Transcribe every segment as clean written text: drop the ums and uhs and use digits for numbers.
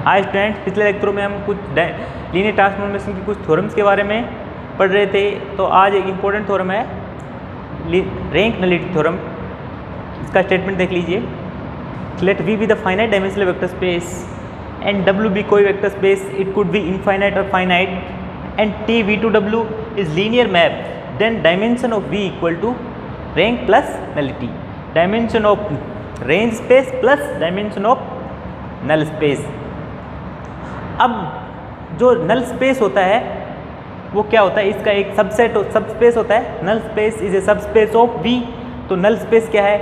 Hi student, पिछले लेक्चरों में हम कुछ लीनियर ट्रांसफॉर्मेशन की कुछ थ्योरम्स के बारे में पढ़ रहे थे। तो आज एक इम्पोर्टेंट थ्योरम है रैंक नलिटी थ्योरम। इसका स्टेटमेंट देख लीजिए। Let V be the finite dimensional vector space and W be कोई vector space, it could be infinite और finite and T V to W is linear map, then dimension of V equal to rank plus nullity, dimension of range space plus dimension of null space. अब जो null space होता है वो क्या होता है, इसका एक सब स्पेस होता है। नल स्पेस इज ए सब स्पेस ऑफ वी। तो नल स्पेस क्या है,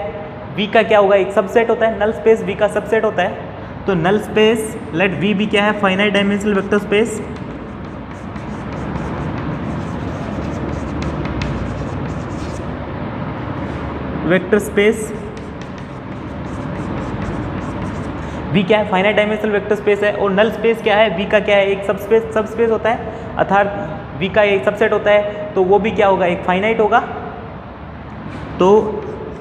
वी का क्या होगा, एक सबसेट होता है। नल स्पेस वी का सबसेट होता है। तो नल स्पेस लेट वी भी क्या है, finite dimensional vector space. Vector space V क्या है, फाइनाइट डायमेंशनल वेक्टर स्पेस है। और नल स्पेस क्या है, वी का क्या है, एक सबस्पेस होता है, अर्थात वी का एक सबसेट होता है। तो वो भी क्या होगा, एक फाइनाइट होगा। तो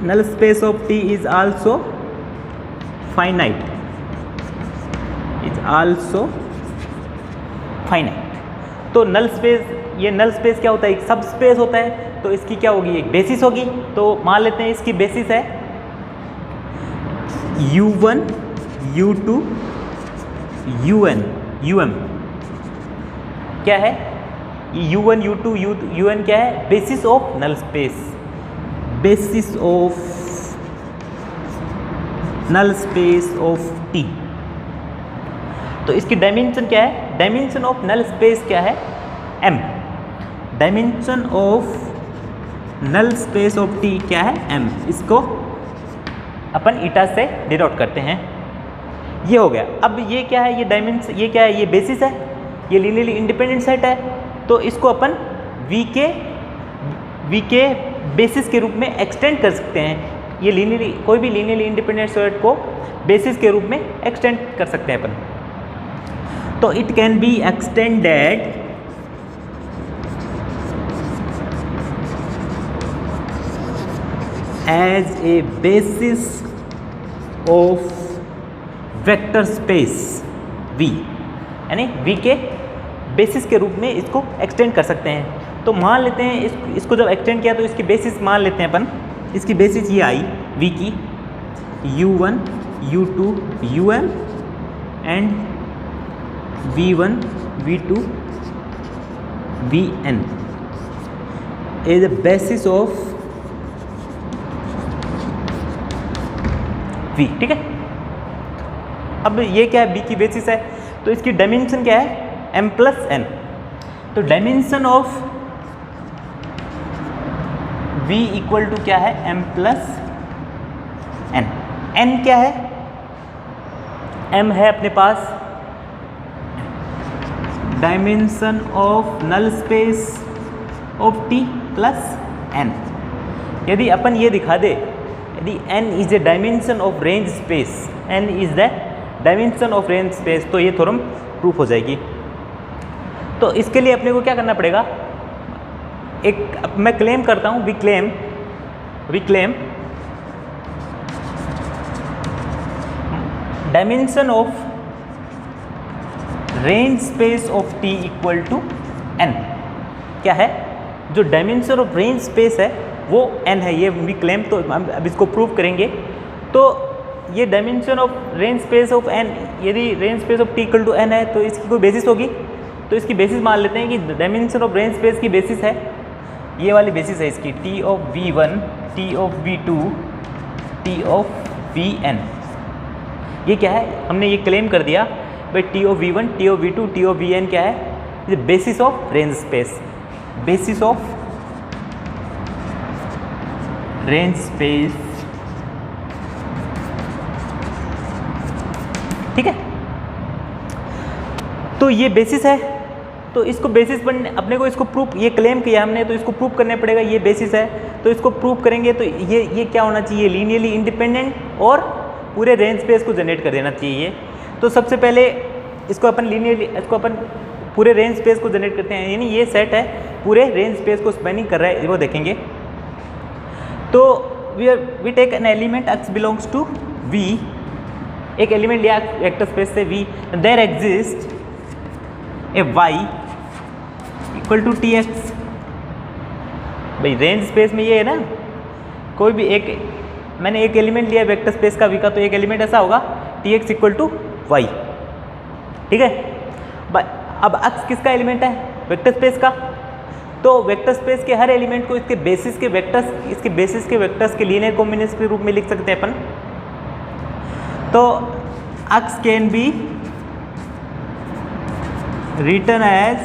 null space of T is also finite, तो नल स्पेस, ये नल स्पेस क्या होता है, एक सब स्पेस होता है। तो इसकी क्या होगी, एक बेसिस होगी। तो मान लेते हैं इसकी बेसिस है U1 U2 UN UM। क्या है U1 U2 UN, क्या है, basis of null space, basis of null space of T। तो इसकी डायमेंशन क्या है, डायमेंशन ऑफ नल स्पेस क्या है, M। Dimension of null space of T क्या है, M। इसको अपन ईटा से डिनोट करते हैं। ये हो गया। अब ये क्या है, ये डायमेंशन, ये क्या है, ये बेसिस है, ये लीनियरली इंडिपेंडेंट सेट है। तो इसको अपन V के बेसिस के रूप में एक्सटेंड कर सकते हैं। ये लीनियरली, कोई भी लीनियरली इंडिपेंडेंट सेट को बेसिस के रूप में एक्सटेंड कर सकते हैं अपन। तो it can be extended as a basis of vector space V, यानी V के बेसिस के रूप में इसको एक्सटेंड कर सकते हैं। तो मान लेते हैं इसको जब एक्सटेंड किया तो इसकी बेसिस मान लेते हैं अपन। इसकी बेसिस ये आई V की, U1 U2 UM and V1 V2 VN is the basis of V। ठीक है। अब ये क्या है, B की बेसिस है। तो इसकी डायमेंशन क्या है, M प्लस N। तो dimension of V equal to क्या है, M प्लस N। N क्या है, M है अपने पास dimension of null space of T plus N। यदि अपन ये दिखा दे, यदि N is a dimension of range space, N is the dimension of range space, तो ये थ्योरम प्रूफ हो जाएगी। तो इसके लिए अपने को क्या करना पड़ेगा, एक मैं क्लेम करता हूँ, we claim dimension of range space of T equal to N। क्या है, जो डायमेंशन ऑफ रेंज स्पेस है वो N है, ये वी क्लेम। तो हम अब इसको प्रूव करेंगे। तो ये dimension of range space of N, यदि range space of T equal to N है तो इसकी कोई बेसिस होगी। तो इसकी बेसिस मान लेते हैं कि डायमेंशन ऑफ रेंज स्पेस की बेसिस है, ये वाली बेसिस है इसकी, T of V1 T of V2 T of Vn। ये क्या है, हमने ये क्लेम कर दिया भाई T of V1 T of V2 T of Vn क्या है, ये basis of range space, basis of range space. ठीक है। तो ये बेसिस है। तो इसको बेसिस पर अपने को इसको प्रूफ, ये क्लेम किया हमने तो इसको प्रूफ करने पड़ेगा, ये बेसिस है। तो इसको प्रूफ करेंगे तो ये क्या होना चाहिए, लीनियरली इंडिपेंडेंट और पूरे रेंज स्पेस को जनरेट कर देना चाहिए। तो सबसे पहले इसको अपन पूरे रेंज स्पेस को जनरेट करते हैं, यानी ये सेट है पूरे रेंज स्पेस को स्पैनिंग कर रहा है, वो देखेंगे। तो we take an element x belongs to V एक एलिमेंट लिया वेक्टर स्पेस से V, there exist a y equal to T x. भाई रेंज स्पेस में ये है ना, कोई भी एक, मैंने एक एलिमेंट लिया वेक्टर स्पेस का V का, तो एक एलिमेंट ऐसा होगा T x equal to y, ठीक है। अब अक्स किसका एलिमेंट है? वेक्टर स्पेस का। तो वेक्टर स्पेस के हर एलिमेंट को इसके बेसिस के वेक्टर्स के लीनियर कॉम्बिनेशन के रूप में लिख सकते हैं अपन। तो x can be written as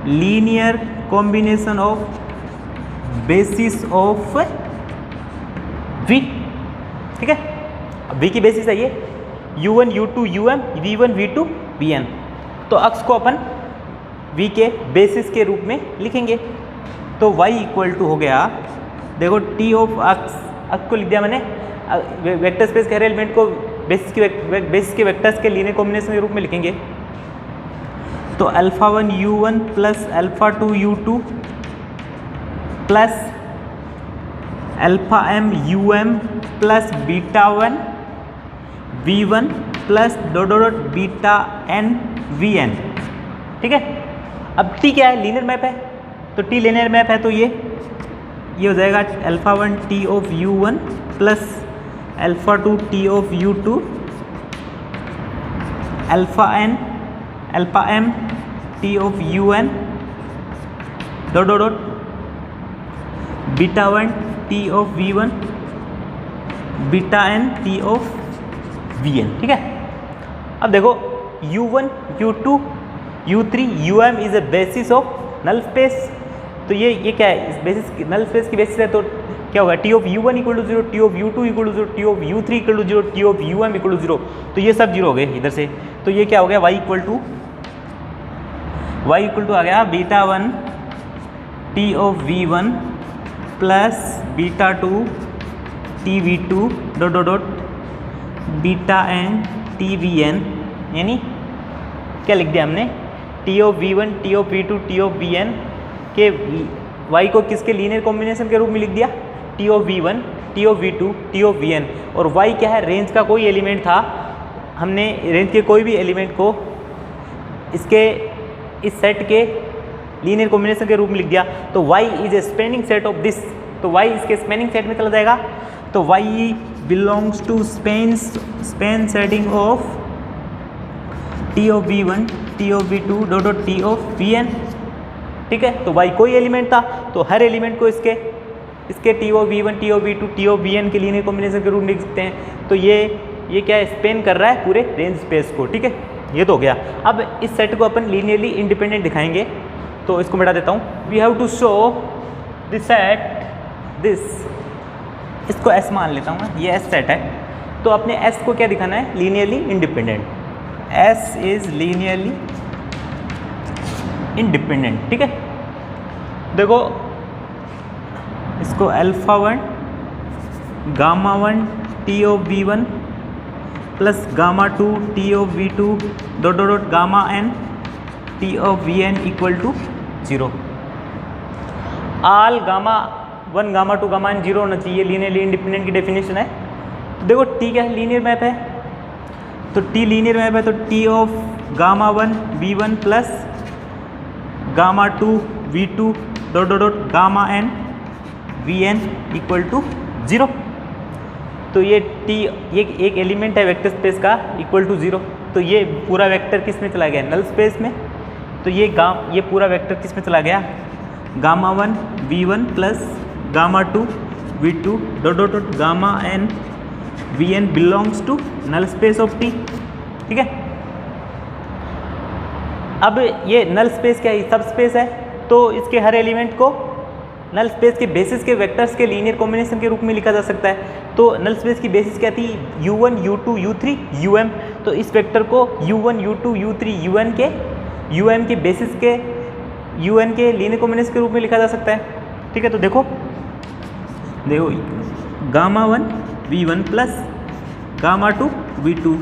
linear combination of basis of V, ठीक है। अब V की बेसिस है ये U1 U2 UM, V1 V2 Vn। तो अक्स को अपन V के बेसिस के रूप में लिखेंगे। तो y इक्वल टू हो गया, देखो T ऑफ अक्स को लिख दिया मैंने, वेक्टर स्पेस के हर एलिमेंट को बेसिस के वेक्टर्स के लीनियर कॉम्बिनेशन के रूप में लिखेंगे। तो α1 U1 plus α2 U2 plus αm UM plus β1 V1 plus dot beta n Vn, ठीक है। अब T क्या है? लीनियर मैप है, तो T लीनियर मैप है, तो ये हो जाएगा α1 T of U1 plus α2 T of U2 αm T of UN dot β1 T of V1 βn T of Vn, ठीक है। अब देखो U1 U2 U3 UM is a basis of null space. तो ये क्या है? इस बेसिस नल स्पेस की बेसिस है, तो क्या होगा? T of U1 equal to 0, T of U2 equal to 0, T of U3 equal to 0, T of UM equal to 0। तो ये सब 0 हो गए इधर से। तो ये क्या हो गया? y इक्वल टू आ गया β1 T of V1 plus β2 T V2 dot βn T Vn, यानी क्या लिख दिया हमने? T of V1 T of V2 T of Vn के y को किसके लीनियर कॉम्बिनेशन के रूप में लिख दिया? T of V1 T of V2 T of Vn। और y क्या है? रेंज का कोई एलिमेंट था, हमने रेंज के कोई भी एलिमेंट को इसके इस सेट के लीनियर कॉम्बिनेशन के रूप में लिख दिया। तो y is a spanning set of this, तो y इसके स्पेनिंग सेट में चला जाएगा। तो y belongs to span setting of T of V1 T of V2 dot T of Vn, ठीक है। तो y कोई एलिमेंट था, तो हर एलिमेंट को इसके T of V1 T of V2 T of Vn के लीनियर कॉम्बिनेशन के रूप में लिख सकते हैं। तो ये क्या है? स्पेन कर रहा है पूरे रेंज स्पेस को, ठीक है। ये तो हो गया। अब इस सेट को अपन लीनियरली इंडिपेंडेंट दिखाएंगे, तो इसको मिटा देता हूँ। We have to show this set this, इसको S मान लेता हूँ मैं, ये S सेट है। तो अपने S को क्या दिखाना है? Linearly independent. S is linearly independent, ठीक है। देखो इसको α1 γ1 T of V1 plus γ2 T of V2 dot γn T of Vn equal to 0। All γ1 γ2 γn 0 होना चाहिए, लीनियरली इंडिपेंडेंट की डेफिनेशन है। तो देखो T क्या है? लीनियर मैप है, तो T लीनियर मैप है, तो T of γ1 V1 plus γ2 V2 dot γn Vn equal to 0। तो ये T ये एक एलिमेंट है वेक्टर स्पेस का इक्वल टू 0। तो ये पूरा वेक्टर किस में चला गया? नल स्पेस में। तो ये पूरा वेक्टर किस में चला गया? γ1 V1 plus γ2 V2 dot γn Vn belongs to null space of T, ठीक है। अब ये नल स्पेस क्या है? सब स्पेस है, तो इसके हर एलिमेंट को नल स्पेस के बेसिस के वेक्टर्स के लीनियर कॉम्बिनेशन के रूप में लिखा जा सकता है। तो नल स्पेस की बेसिस क्या थी? U1 U2 U3 UM। तो इस वेक्टर को U1 U2 U3 UM के बेसिस के UN के लीनियर कॉम्बिनेशन के रूप में लिखा जा सकता है, ठीक है। तो देखो γ1 V1 plus γ2 V2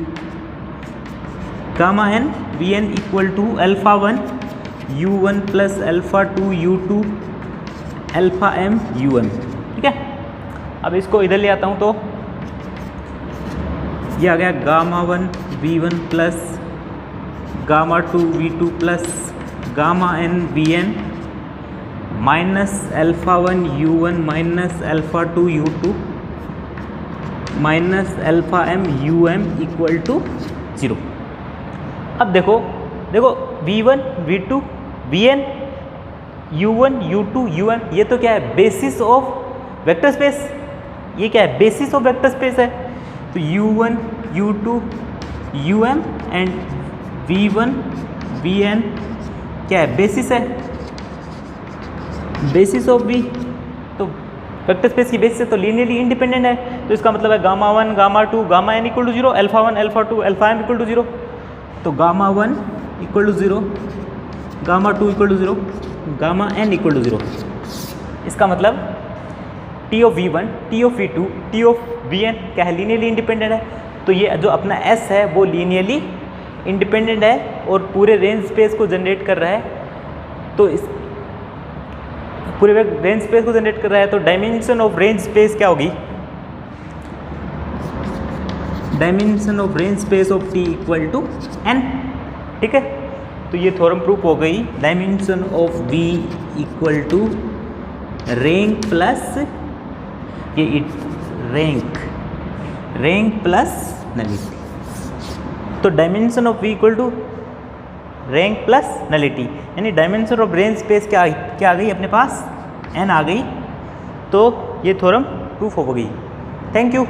gamma N V N equal to alpha 1 u1 plus alpha 2 u2 alpha m u1। ठीक है, अब इसको इधर ले आता हूँ तो ये आ गया gamma 1 v1 plus gamma 2 v2 plus gamma n vn minus alpha 1 u1 minus alpha 2 u2 minus alpha m um equal to 0। अब देखो v1 v2 vn u1 u2 um ये तो क्या है, बेसिस ऑफ वेक्टर स्पेस। ये क्या है, basis of vector space है। तो u1 u2 um and v1 vn क्या है, बेसिस है, बेसिस ऑफ v। तो वेक्टर स्पेस की बेसिस है तो लीनियरली इंडिपेंडेंट है। तो इसका मतलब है gamma 1 gamma 2 gamma n equal to 0, alpha 1 alpha 2 alpha m equal to 0। तो gamma 1 equal to 0, gamma 2 equal to 0, gamma n equal to 0। इसका मतलब T of v1 T of v2 T of vn क्या है, linearly independent है। तो ये जो अपना s है वो लीनियरली इंडिपेंडेंट है और पूरे रेंज स्पेस को जनरेट कर रहा है। तो इस पूरे रेंज स्पेस को जनरेट कर रहा है। तो डायमेंशन ऑफ रेंज स्पेस क्या होगी, dimension of range space of T equal to n। ठीक है, तो ये थ्योरम प्रूफ हो गई, dimension of v equal to rank plus ये रैंक प्लस नलिटी। तो dimension of v equal to rank plus nullity, यानी डायमेंशन ऑफ रेंज स्पेस क्या आ गई अपने पास, n आ गई। तो ये थ्योरम प्रूफ हो गई। Thank you.